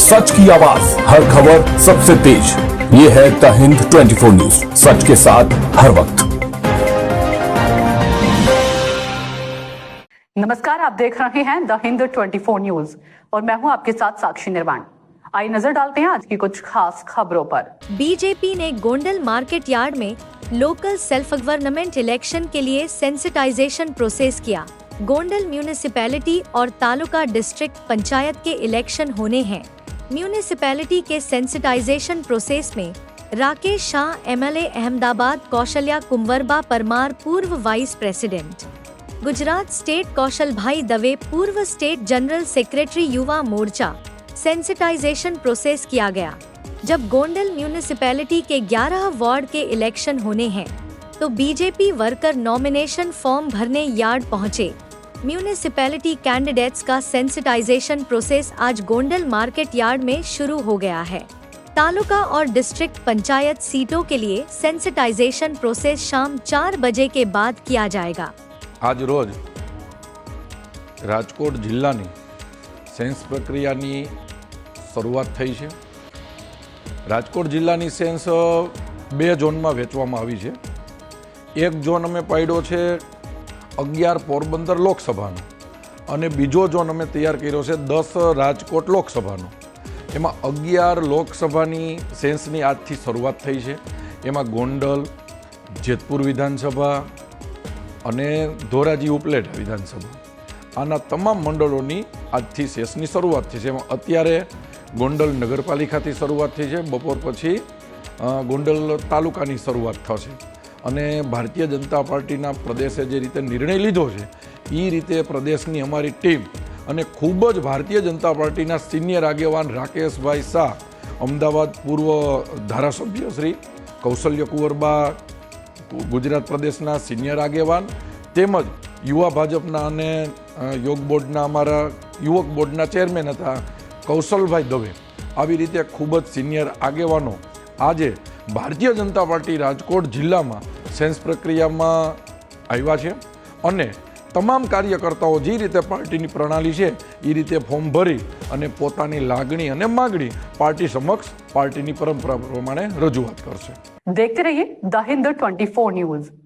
सच की आवाज, हर खबर सबसे तेज। ये है द हिंद 24 न्यूज, सच के साथ हर वक्त। नमस्कार, आप देख रहे हैं द हिंद 24 न्यूज और मैं हूं आपके साथ साक्षी निर्वाण। आइए नजर डालते हैं आज की कुछ खास खबरों पर। बीजेपी ने गोंडल मार्केट यार्ड में लोकल सेल्फ गवर्नमेंट इलेक्शन के लिए सेंसिटाइजेशन प्रोसेस किया। गोंडल म्यूनिसिपैलिटी और तालुका डिस्ट्रिक्ट पंचायत के इलेक्शन होने हैं। म्यूनिसिपैलिटी के सेंसिटाइजेशन प्रोसेस में राकेश शाह एमएलए अहमदाबाद, कौशल्या कुंवरबा परमार पूर्व वाइस प्रेसिडेंट, गुजरात स्टेट कौशल भाई दवे पूर्व state general secretary Yuva Morcha sensitisation process किया गया। जब गोंडल म्यूनिसिपैलिटी के 11 वार्ड के इलेक्शन होने हैं तो बीजेपी वर्कर नॉमिनेशन फॉर्म भरने यार्ड पहुंचे। म्यूनिसिपैलिटी कैंडिडेट्स का सेंसिटाइजेशन प्रोसेस आज गोंडल मार्केट यार्ड में शुरू हो गया है। तालुका और डिस्ट्रिक्ट पंचायत सीटों के लिए सेंसिटाइजेशन प्रोसेस शाम 4 बजे के बाद किया जाएगा। आज रोज રાજકોટ જિલ્લાની સેન્સ પ્રક્રિયાની શરૂઆત થઈ છે। રાજકોટ જિલ્લાની સેન્સ 2 ઝોનમાં વહેંચવામાં આવી છે। એક ઝોન અમે પાડ્યો છે 11 પોરબંદર લોકસભાનો અને બીજો ઝોન અમે તૈયાર કર્યો છે 10 રાજકોટ લોકસભાનો। એમાં 11 લોકસભાની સેન્સની આજથી શરૂઆત થઈ છે। એમાં ગોંડલ, જેતપુર વિધાનસભા અને ધોરાજી ઉપલેટા વિધાનસભા આના તમામ મંડળોની આજથી સેસની શરૂઆત થઈ છે। એમાં અત્યારે ગોંડલ નગરપાલિકાથી શરૂઆત થઈ છે, બપોર પછી ગોંડલ તાલુકાની શરૂઆત થશે। અને ભારતીય જનતા પાર્ટીના પ્રદેશે જે રીતે નિર્ણય લીધો છે એ રીતે પ્રદેશની અમારી ટીમ અને ખૂબ જ ભારતીય જનતા પાર્ટીના સિનિયર આગેવાન રાકેશભાઈ શાહ, અમદાવાદ પૂર્વ ધારાસભ્ય શ્રી કૌશલ્ય કુંવરબા, ગુજરાત પ્રદેશના સિનિયર આગેવાન તેમજ યુવા ભાજપના અને યોગ બોર્ડના અમારા યુવક બોર્ડના ચેરમેન હતા કૌશલભાઈ દવે, આવી રીતે ખૂબ જ સિનિયર આગેવાનો આજે ભારતીય જનતા પાર્ટી રાજકોટ જિલ્લામાં સેન્સ પ્રક્રિયામાં આવ્યા છે અને તમામ કાર્યકર્તાઓ જે રીતે પાર્ટીની પ્રણાલી છે એ રીતે ફોર્મ ભરી અને પોતાની લાગણી અને માગણી પાર્ટી સમક્ષ પાર્ટીની પરંપરા પ્રમાણે રજૂઆત કરશે। देखते रहिए द हिंद 24 न्यूज।